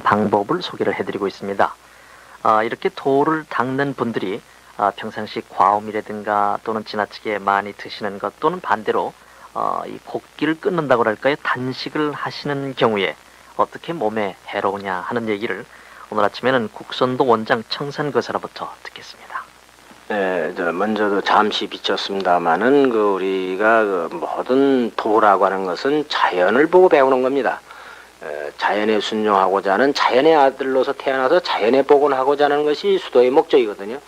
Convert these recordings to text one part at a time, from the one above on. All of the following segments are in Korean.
방법을 소개를 해드리고 있습니다. 이렇게 돌을 닦는 분들이 평상시 과음이라든가 또는 지나치게 많이 드시는 것 또는 반대로 이 곡기를 끊는다고 할까요? 단식을 하시는 경우에 어떻게 몸에 해로우냐 하는 얘기를 오늘 아침에는 국선도 원장 청산거사로부터 듣겠습니다. 네, 먼저도 잠시 비쳤습니다만은 우리가 모든 도라고 하는 것은 자연을 보고 배우는 겁니다. 자연에 순종하고자 하는 자연의 아들로서 태어나서 자연에 복원하고자 하는 것이 수도의 목적이거든요.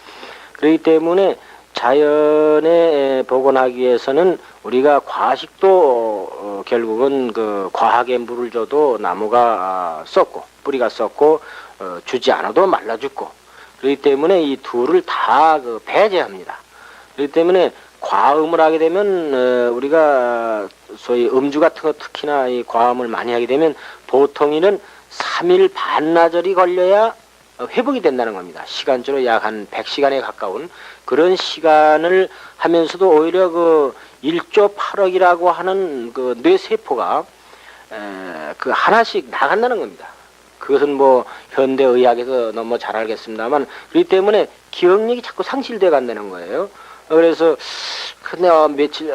그렇기 때문에 자연에 복원하기 위해서는 우리가 과식도 결국은 과하게 물을 줘도 나무가 썩고 뿌리가 썩고 주지 않아도 말라 죽고, 그렇기 때문에 이 둘을 다 배제합니다. 그렇기 때문에 과음을 하게 되면 우리가 소위 음주 같은 거 특히나 이 과음을 많이 하게 되면 보통이는 3일 반나절이 걸려야 회복이 된다는 겁니다. 시간적으로 약 한 100시간에 가까운 그런 시간을 하면서도 오히려 1조 8억이라고 하는 뇌세포가 하나씩 나간다는 겁니다. 그것은 뭐 현대의학에서 너무 잘 알겠습니다만, 그렇기 때문에 기억력이 자꾸 상실돼 간다는 거예요. 그래서 근데 며칠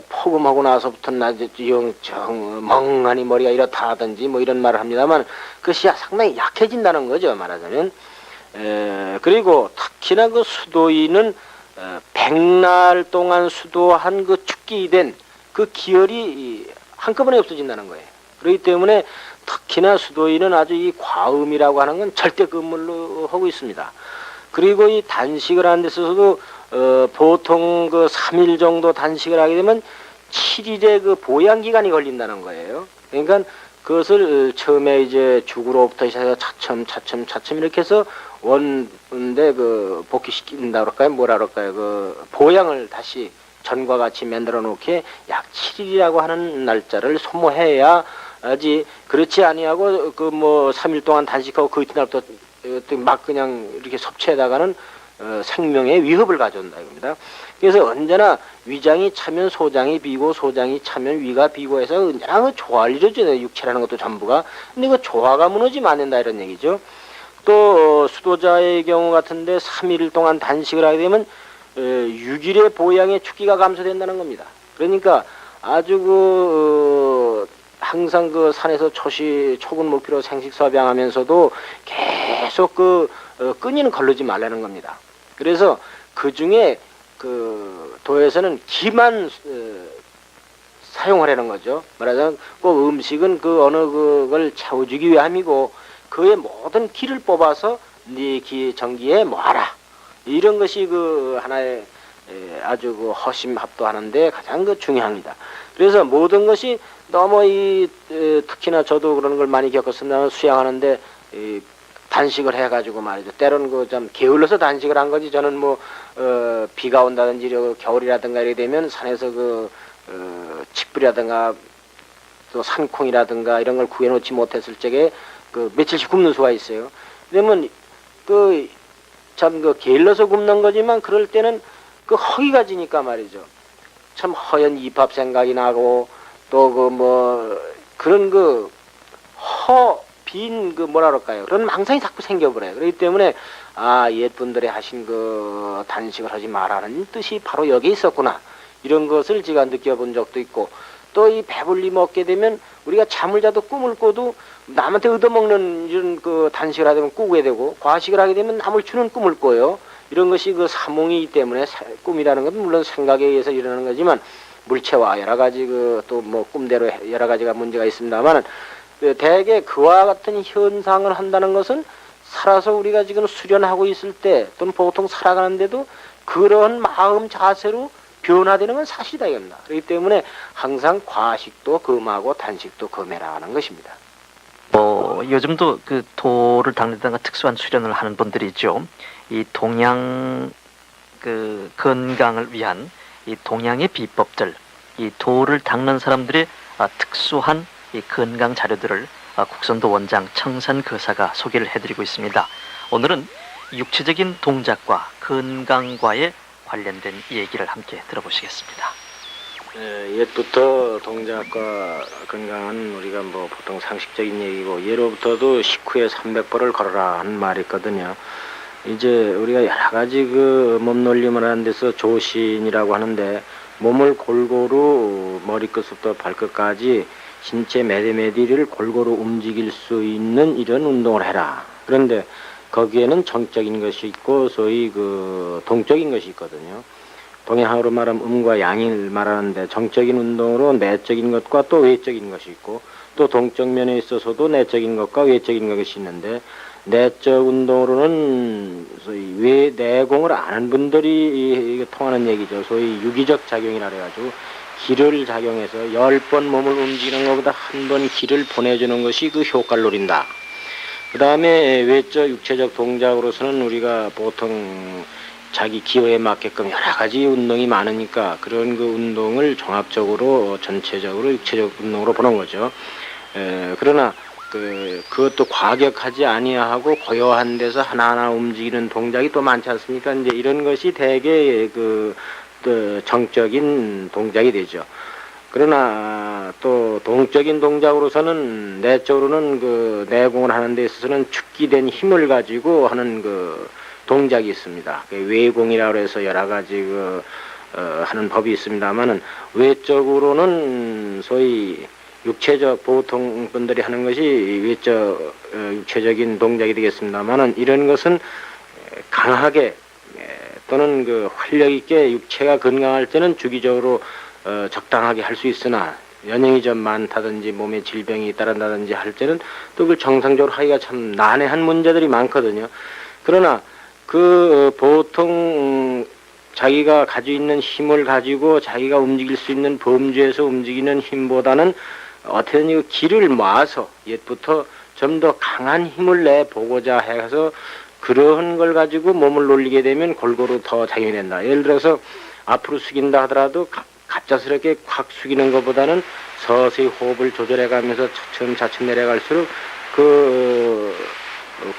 폭음하고 나서부터는 아주 영정 멍하니 머리가 이렇다 하든지 뭐 이런 말을 합니다만, 그것이 상당히 약해진다는 거죠, 말하자면. 그리고 특히나 수도인은 100날 동안 수도한 축기 된 기혈이 한꺼번에 없어진다는 거예요. 그렇기 때문에 특히나 수도인은 아주 이 과음이라고 하는 건 절대 금물로 하고 있습니다. 그리고 이 단식을 하는 데 있어서도 보통 3일 정도 단식을 하게 되면 7일의 보양기간이 걸린다는 거예요. 그러니까 그것을 처음에 이제 죽으로부터 시작해서 차츰 이렇게 해서 원데 복귀시킨다 그럴까요? 뭐라 그럴까요? 보양을 다시 전과 같이 만들어 놓게 약 7일이라고 하는 날짜를 소모해야지, 그렇지 아니하고 3일 동안 단식하고 그 이튿날부터 막 그냥 이렇게 섭취하다가는 생명에 위협을 가져온다 이겁니다. 그래서 언제나 위장이 차면 소장이 비고 소장이 차면 위가 비고 해서 언제나 조화를 이루어져요. 육체라는 것도 전부가. 근데 조화가 무너지면 안 된다 이런 얘기죠. 또 수도자의 경우 같은데 3일 동안 단식을 하게 되면 6일의 보양의 축기가 감소된다는 겁니다. 그러니까 아주 항상 산에서 초군 목표로 생식섭양하면서도 계속 끈이는 걸르지 말라는 겁니다. 그래서 그 중에 도에서는 기만 사용하라는 거죠. 말하자면 꼭 음식은 어느 걸 채워주기 위함이고 그의 모든 기를 뽑아서 네 전기에 모아라. 이런 것이 하나의 아주 허심합도하는데 가장 중요합니다. 그래서 모든 것이 너무 특히나 저도 그런 걸 많이 겪었습니다. 수양하는데 단식을 해가지고 말이죠. 때로는 좀 게을러서 단식을 한 거지. 저는 비가 온다든지 겨울이라든가 이렇게 되면 산에서 칡뿌리라든가 또 산콩이라든가 이런 걸 구해놓지 못했을 적에 며칠씩 굶는 수가 있어요. 그러면 참 게을러서 굶는 거지만 그럴 때는 허기가 지니까 말이죠. 참 허연 입합 생각이 나고 또 그런 빈 뭐라 그럴까요? 그런 망상이 자꾸 생겨버려요. 그렇기 때문에 옛분들이 하신 단식을 하지 말라는 뜻이 바로 여기에 있었구나. 이런 것을 제가 느껴본 적도 있고, 또 이 배불리 먹게 되면 우리가 잠을 자도 꿈을 꿔도 남한테 얻어먹는 이런 단식을 하게 되면 꾸게 되고, 과식을 하게 되면 남을 주는 꿈을 꿔요. 이런 것이 사몽이기 때문에 꿈이라는 건 물론 생각에 의해서 일어나는 거지만 물체와 여러 가지 또 꿈대로 여러 가지가 문제가 있습니다만, 대개 그와 같은 현상을 한다는 것은 살아서 우리가 지금 수련하고 있을 때 또는 보통 살아가는데도 그런 마음 자세로 변화되는 건 사실이다 이겁니다. 그렇기 때문에 항상 과식도 금하고 단식도 금해라는 것입니다. 요즘도 돌을 닦는다든가 특수한 수련을 하는 분들이 있죠. 이 동양 건강을 위한 이 동양의 비법들, 이 돌을 닦는 사람들의 특수한 이 건강 자료들을 국선도 원장 청산거사가 소개를 해드리고 있습니다. 오늘은 육체적인 동작과 건강과의 관련된 얘기를 함께 들어보시겠습니다. 옛부터 동작과 건강은 우리가 뭐 보통 상식적인 얘기고 예로부터도 식후에 300보를 걸어라 하는 말이 있거든요. 이제 우리가 여러 가지 그 몸놀림을 하는 데서 조신이라고 하는데 몸을 골고루 머리끝부터 발끝까지 신체 매디매디를 골고루 움직일 수 있는 이런 운동을 해라. 그런데 거기에는 정적인 것이 있고 소위 그 동적인 것이 있거든요. 동양어로 말하면 음과 양을 말하는데 정적인 운동으로 내적인 것과 또 외적인 것이 있고 또 동적 면에 있어서도 내적인 것과 외적인 것이 있는데 내적 운동으로는 소위 내공을 아는 분들이 통하는 얘기죠. 소위 유기적 작용이라 그래가지고 기를 작용해서 10번 몸을 움직이는 것보다 한 번 기를 보내주는 것이 그 효과를 노린다. 그 다음에 외적 육체적 동작으로서는 우리가 보통 자기 기호에 맞게끔 여러 가지 운동이 많으니까 그런 그 운동을 종합적으로 전체적으로 육체적 운동으로 보는 거죠. 그러나 그것도 과격하지 아니하고 고요한 데서 하나하나 움직이는 동작이 또 많지 않습니까? 이제 이런 것이 대개 정적인 동작이 되죠. 그러나 또 동적인 동작으로서는 내적으로는 그 내공을 하는 데 있어서는 축기된 힘을 가지고 하는 그 동작이 있습니다. 외공이라고 해서 여러 가지 하는 법이 있습니다만은 외적으로는 소위 육체적 보통 분들이 하는 것이 외적 육체적인 동작이 되겠습니다만은 이런 것은 강하게 또는 그 활력 있게 육체가 건강할 때는 주기적으로 적당하게 할 수 있으나 연령이 좀 많다든지 몸에 질병이 따른다든지 할 때는 또 그걸 정상적으로 하기가 참 난해한 문제들이 많거든요. 그러나 보통 자기가 가지고 있는 힘을 가지고 자기가 움직일 수 있는 범주에서 움직이는 힘보다는 어떻게든 이 기를 모아서 옛부터 좀 더 강한 힘을 내보고자 해서 그러한 걸 가지고 몸을 놀리게 되면 골고루 더 작용이 된다. 예를 들어서 앞으로 숙인다 하더라도 갑작스럽게 확 숙이는 것보다는 서서히 호흡을 조절해 가면서 차츰 내려갈수록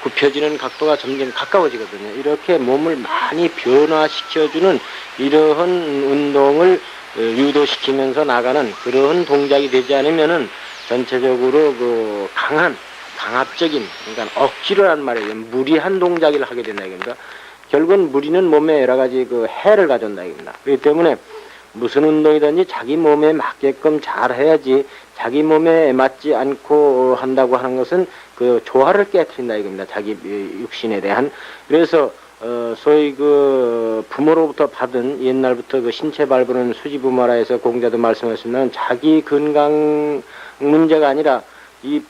굽혀지는 각도가 점점 가까워지거든요. 이렇게 몸을 많이 변화시켜주는 이러한 운동을 유도시키면서 나가는 그러한 동작이 되지 않으면은 전체적으로 강압적인, 그러니까 억지로 한 말이에요. 무리한 동작을 하게 된다. 그러니까 결국은 무리는 몸에 여러 가지 해를 가져온다. 이겁니다. 그렇기 때문에 무슨 운동이든지 자기 몸에 맞게끔 잘 해야지 자기 몸에 맞지 않고 한다고 하는 것은 그 조화를 깨트린다 이겁니다. 자기 육신에 대한. 그래서 소위 부모로부터 받은 옛날부터 신체 발부는 수지부모라 해서 공자도 말씀하셨지만 자기 건강 문제가 아니라 이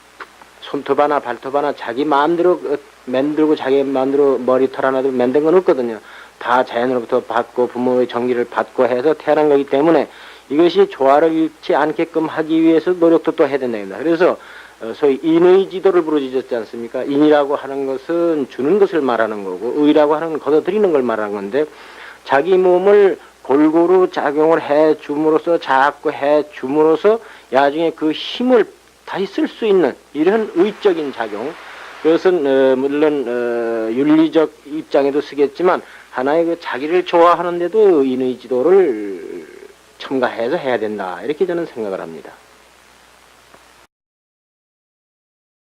손톱 하나 발톱 하나 자기 마음대로 만들고 자기 마음대로 머리털 하나도 만든 건 없거든요. 다 자연으로부터 받고 부모의 정기를 받고 해서 태어난 거기 때문에 이것이 조화를 잃지 않게끔 하기 위해서 노력도 또 해야 된다. 그래서 소위 인의 지도를 부르짖었지 않습니까? 인이라고 하는 것은 주는 것을 말하는 거고 의라고 하는 건 걷어들이는 걸 말하는 건데 자기 몸을 골고루 작용을 해 줌으로써 자꾸 해 줌으로써 나중에 그 힘을 다시 쓸 수 있는 이런 의적인 작용. 그것은 물론 윤리적 입장에도 쓰겠지만 하나의 자기를 좋아하는데도 인의 지도를 첨가해서 해야 된다. 이렇게 저는 생각을 합니다.